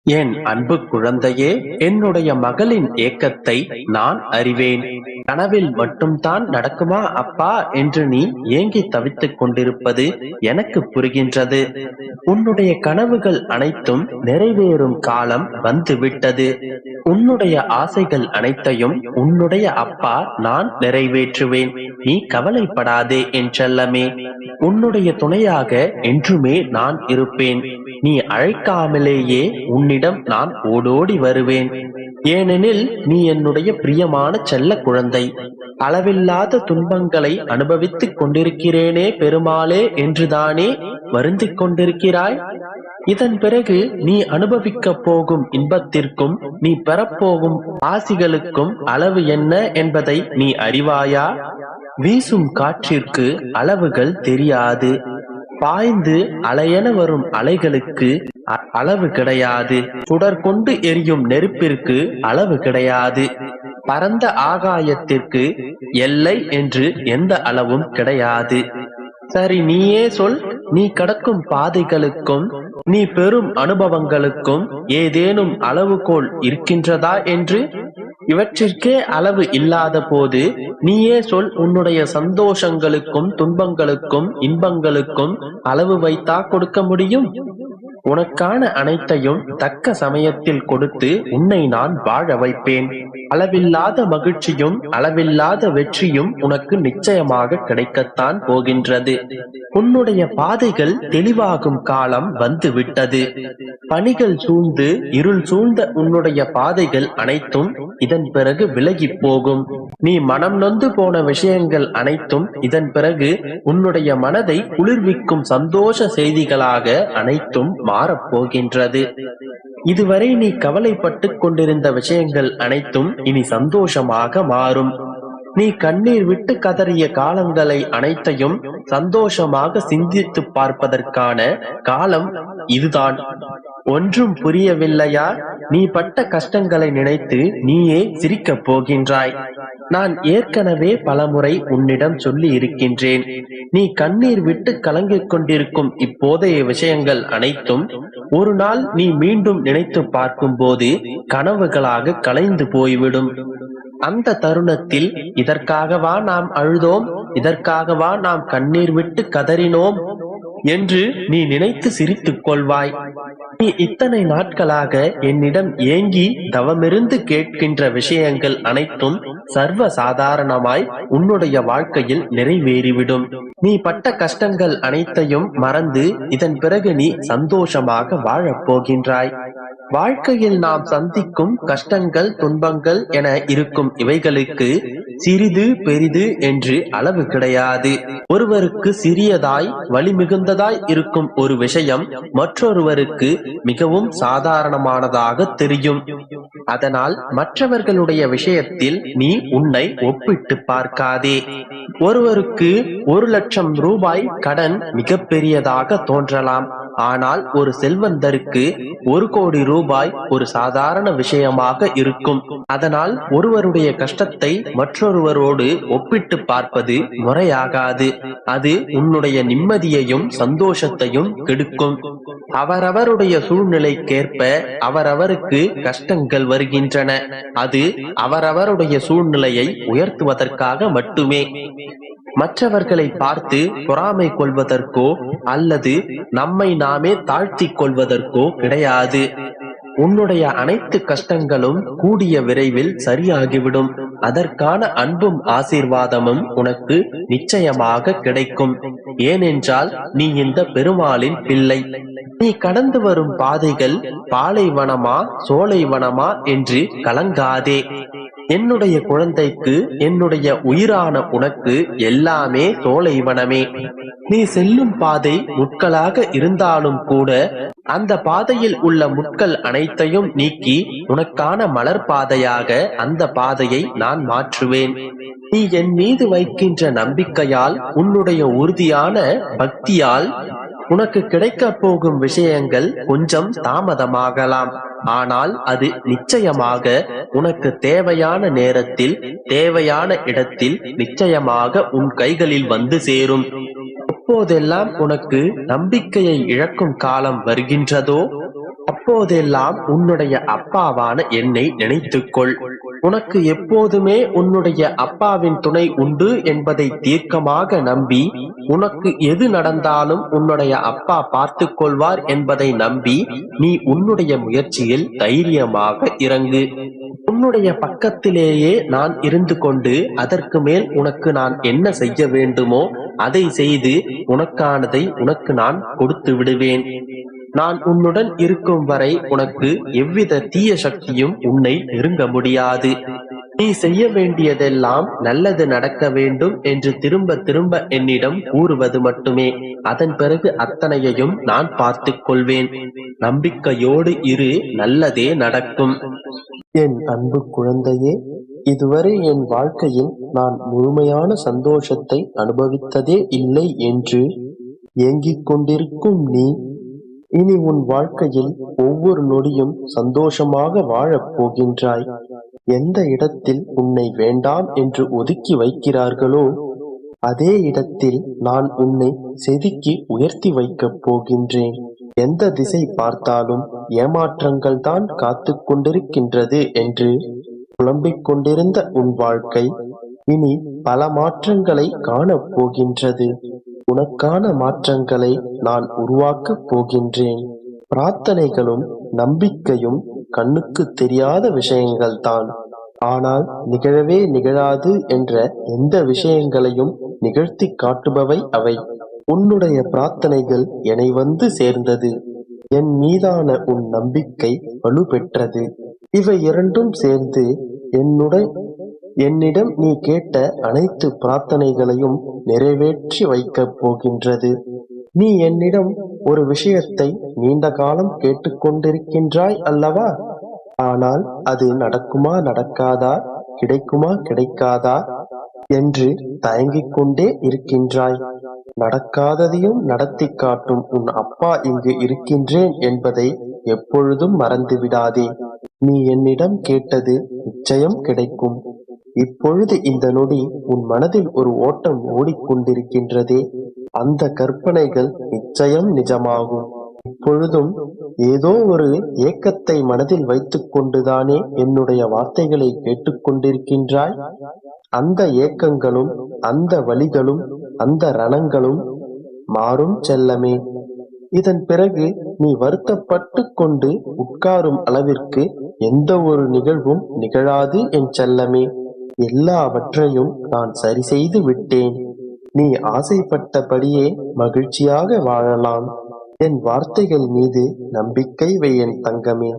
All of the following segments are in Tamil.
என் அன்பு குழந்தையே, என்னுடைய மகளின் ஏக்கத்தை நான் அறிவேன். கனவில் மட்டும்தான் நடக்குமா அப்பா என்று நீ ஏங்கி தவித்துக் கொண்டிருப்பது எனக்கு புரிகின்றது. உன்னுடைய கனவுகள் அனைத்தும் நிறைவேறும் காலம் வந்துவிட்டது. உன்னுடைய ஆசைகள் அனைத்தையும் உன்னுடைய அப்பா நான் நிறைவேற்றுவேன். நீ கவலைப்படாதே என் செல்லமே. உன்னுடைய துணையாக என்றுமே நான் இருப்பேன். நீ அழைக்காமலேயே உன்னிடம் நான் ஓடோடி வருவேன். ஏனெனில் நீ என்னுடைய பிரியமான செல்ல குழந்தை. அளவில்லாத துன்பங்களை அனுபவித்துக் கொண்டிருக்கிறேனே பெருமாளே என்றுதானே வருந்திக் கொண்டிருக்கிறாய். இதன் பிறகு நீ அனுபவிக்க போகும் இன்பத்திற்கும் நீ பெறப்போகும் ஆசிகளுக்கும் அளவு என்ன என்பதை நீ அறிவாயா? வீசும் காற்றிற்கு அளவுகள் தெரியாது. பாய்ந்து அலையென வரும் அலைகளுக்கு அளவு கிடையாது. சுடர் கொண்டு எரியும் நெருப்பிற்கு அளவு கிடையாது. பரந்த ஆகாயத்திற்கு எல்லை என்று எந்த அளவும் கிடையாது. சரி, நீயே சொல். நீ கடக்கும் பாதைகளுக்கும் நீ பெறும் அனுபவங்களுக்கும் ஏதேனும் அளவுகோல் இருக்கின்றதா என்று? இவற்றிற்கே அளவு இல்லாத போது நீயே சொல். உன்னுடைய சந்தோஷங்களுக்கும் துன்பங்களுக்கும் இன்பங்களுக்கும் அளவு வைத்தா கொடுக்க முடியும்? உனக்கான அனைத்தையும் தக்க சமயத்தில் கொடுத்து உன்னை நான் வாழ வைப்பேன். அளவில்லாத மகிழ்ச்சியும் அளவில்லாத வெற்றியும் உனக்கு நிச்சயமாக கிடைக்கத்தான் போகின்றது. உன்னுடைய பாதைகள் தெளிவாகும் காலம் வந்து விட்டது. பனிகள் சூழ்ந்து இருள் சூழ்ந்த உன்னுடைய பாதைகள் அனைத்தும் இதன் பிறகு விலகி போகும். நீ மனம் நொந்து போன விஷயங்கள் அனைத்தும் இதன் பிறகு உன்னுடைய மனதை குளிர்விக்கும் சந்தோஷ செய்திகளாக அனைத்தும் மாறப்போகின்றது. இதுவரை நீ கவலைப்பட்டுக் கொண்டிருந்த விஷயங்கள் அனைத்தும் இனி சந்தோஷமாக மாறும். நீ கண்ணீர் விட்டு கதறிய காலங்களை அனைத்தையும் சந்தோஷமாக சிந்தித்து பார்ப்பதற்கான காலம் இதுதான். ஒன்றும் புரியவில்லையா? நீ பட்ட கஷ்டங்களை நினைத்து நீயே சிரிக்கப் போகின்றாய். நான் ஏற்கனவே பலமுறை உன்னிடம் சொல்லி இருக்கின்றேன். நீ கண்ணீர் விட்டு கலங்கிக் கொண்டிருக்கும் இப்போதைய விஷயங்கள் அனைத்தும் ஒரு நாள் நீ மீண்டும் நினைத்து பார்க்கும் போது கனவுகளாக கலைந்து போய்விடும். அந்த தருணத்தில் இதற்காகவா நாம் அழுதோம், இதற்காகவா நாம் கண்ணீர் விட்டு கதறினோம் என்று நீ நினைத்து சிரித்துக் கொள்வாய். நீ இத்தனை நாட்களாக என்னிடம் ஏங்கி தவமிருந்து கேட்கின்ற விஷயங்கள் அனைத்தும் சர்வ சாதாரணமாய் உன்னுடைய வாழ்க்கையில் நிறைவேறிவிடும். நீ பட்ட கஷ்டங்கள் அனைத்தையும் மறந்து இதன் பிறகு நீ சந்தோஷமாக வாழப் போகின்றாய். வாழ்க்கையில் நாம் சந்திக்கும் கஷ்டங்கள் துன்பங்கள் என இருக்கும் இவைகளுக்கு சிறிது பெரிது என்று அளவு கிடையாது. ஒருவருக்கு சிறியதாய் வலி மிகுந்ததாய் இருக்கும் ஒரு விஷயம் மற்றொருவருக்கு மிகவும் சாதாரணமானதாக தெரியும். அதனால் மற்றவர்களுடைய விஷயத்தில் நீ உன்னை ஒப்பிட்டு பார்க்காதே. ஒருவருக்கு 1,00,000 ரூபாய் கடன் மிக பெரியதாக தோன்றலாம். ஆனால் ஒரு செல்வந்தருக்கு 1 கோடி ரூபாய் ஒரு சாதாரண விஷயமாக இருக்கும். அதனால் ஒருவருடைய கஷ்டத்தை மற்றொருவரோடு ஒப்பிட்டு பார்ப்பது முறையாகாது. அது உன்னுடைய நிம்மதியையும் சந்தோஷத்தையும் கெடுக்கும். அவரவருடைய சூழ்நிலைக்கேற்ப அவரவருக்கு கஷ்டங்கள் வருகின்றன. அது அவரவருடைய சூழ்நிலையை உயர்த்துவதற்காக மட்டுமே. மற்றவர்களை பார்த்து பொறாமை கொள்வதற்கோ அல்லது நம்மை நாமே தாழ்த்திக் கொள்வதற்கோ கிடையாது. உன்னுடைய அனைத்து கஷ்டங்களும் கூடிய விரைவில் சரியாகிவிடும். அதற்கான அன்பும் ஆசீர்வாதமும் உனக்கு நிச்சயமாக கிடைக்கும். ஏனென்றால் நீ இந்த பெருமாளின் பிள்ளை. நீ கடந்து வரும் பாதைகள் பாலைவனமா சோலைவனமா என்று கலங்காதே. என்னுடைய குழந்தைக்கு, என்னுடைய உயிரான உனக்கு எல்லாமே சோலைவனமே. நீ செல்லும் பாதை முட்களாக இருந்தாலும் கூட அந்த பாதையில் உள்ள முட்கள் அனைத்தையும் நீக்கி உனக்கான மலர் பாதையாக அந்த பாதையை நான் மாற்றுவேன். நீ என் மீது வைக்கின்ற நம்பிக்கையால், உன்னுடைய உறுதியான பக்தியால் உனக்கு கிடைக்க போகும் விஷயங்கள் கொஞ்சம் தாமதமாகலாம். ஆனால் அது நிச்சயமாக உனக்கு தேவையான நேரத்தில் தேவையான இடத்தில் நிச்சயமாக உன் கைகளில் வந்து சேரும். எப்போதெல்லாம் உனக்கு நம்பிக்கையை இழக்கும் காலம் வருகின்றதோ இப்போதெல்லாம் உன்னுடைய அப்பாவான என்னை நினைத்துக்கொள். உனக்கு எப்போதுமே உன்னுடைய அப்பாவின் துணை உண்டு என்பதை தீர்க்கமாக நம்பி, உனக்கு எது நடந்தாலும் உன்னுடைய அப்பா பார்த்துக் கொள்வார் என்பதை நம்பி நீ உன்னுடைய முயற்சியில் தைரியமாக இறங்கு. உன்னுடைய பக்கத்திலேயே நான் இருந்து கொண்டு அதற்கு மேல் உனக்கு நான் என்ன செய்ய வேண்டுமோ அதை செய்து உனக்கானதை உனக்கு நான் கொடுத்து விடுவேன். நான் உன்னுடன் இருக்கும் வரை உனக்கு எவ்வித தீய சக்தியும் உன்னை நெருங்க முடியாது. நீ செய்ய வேண்டியதெல்லாம் நல்லது நடக்க வேண்டும் என்று திரும்ப திரும்ப என்னிடம் கூறுவது மட்டுமே. அதன் பிறகு அத்தனையையும் நான் பார்த்துக் கொள்வேன். நம்பிக்கையோடு இரு, நல்லதே நடக்கும். என் அன்பு குழந்தையே, இதுவரை என் வாழ்க்கையில் நான் முழுமையான சந்தோஷத்தை அனுபவித்ததே இல்லை என்று ஏங்கிக் கொண்டிருக்கும் நீ, இனி உன் வாழ்க்கையில் ஒவ்வொரு நொடியும் சந்தோஷமாக வாழப் போகின்றாய். எந்த இடத்தில் உன்னை வேண்டாம் என்று ஒதுக்கி வைக்கிறார்களோ அதே இடத்தில் நான் உன்னை செதுக்கி உயர்த்தி வைக்கப் போகின்றேன். எந்த திசை பார்த்தாலும் ஏமாற்றங்கள் தான் காத்து கொண்டிருக்கின்றது என்று புலம்பிக் கொண்டிருந்த உன் வாழ்க்கை இனி பல மாற்றங்களை காணப் போகின்றது. உனக்கான மாற்றங்களை நான் உருவாக்கப் போகின்றேன். பிரார்த்தனைகளும் நம்பிக்கையும் கண்ணுக்கு தெரியாத விஷயங்கள்தான். ஆனால் நிகழவே நிகழாது என்ற எந்த விஷயங்களையும் நிகழ்த்தி காட்டுபவை அவை. உன்னுடைய பிரார்த்தனைகள் என்னை வந்து சேர்ந்தது. என் மீதான உன் நம்பிக்கை வலுப்பெற்றது. இவை இரண்டும் சேர்ந்து என்னிடம் நீ கேட்ட அனைத்து பிரார்த்தனைகளையும் நிறைவேற்றி வைக்கப் போகின்றது. நீ என்னிடம் ஒரு விஷயத்தை நீண்ட காலம் கேட்டுக்கொண்டிருக்கின்றாய் அல்லவா? ஆனால் அது நடக்குமா நடக்காதா, கிடைக்குமா கிடைக்காதா என்று தயங்கிக் கொண்டே இருக்கின்றாய். நடக்காததையும் நடத்தி காட்டும் உன் அப்பா இங்கு இருக்கின்றேன் என்பதை எப்பொழுதும் மறந்து விடாதே. நீ என்னிடம் கேட்டது நிச்சயம் கிடைக்கும். இப்பொழுது இந்த நொடி உன் மனதில் ஒரு ஓட்டம் ஓடிக்கொண்டிருக்கின்றதே, அந்த கற்பனைகள் நிச்சயம் நிஜமாகும். இப்பொழுதும் ஏதோ ஒரு ஏக்கத்தை மனதில் வைத்துக் கொண்டுதானே என்னுடைய வார்த்தைகளை கேட்டுக்கொண்டிருக்கின்றாய். அந்த ஏக்கங்களும் அந்த வலிகளும் அந்த ரணங்களும் மாறும் செல்லமே. இதன் பிறகு நீ வருத்தப்பட்டு கொண்டு உட்காரும் அளவிற்கு எந்த ஒரு நிகழ்வும் நிகழாது என் செல்லமே. எல்லாவற்றையும் நான் சரி செய்து விட்டேன். நீ ஆசைப்பட்டபடியே மகிழ்ச்சியாக வாழலாம். என் வார்த்தைகள் மீது நம்பிக்கை வை என் தங்கமே.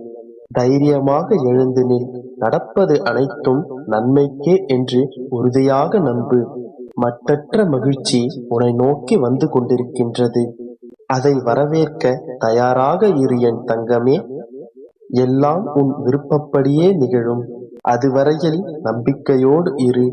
தைரியமாக எழுந்து நில். நடப்பது அனைத்தும் நன்மைக்கே என்று உறுதியாக நம்பு. மற்றற்ற மகிழ்ச்சி உன்னை நோக்கி வந்து கொண்டிருக்கின்றது. அதை வரவேற்க தயாராக இரு என் தங்கமே. எல்லாம் உன் விருப்பப்படியே நிகழும். அதுவரையில் நம்பிக்கையோடு இரு.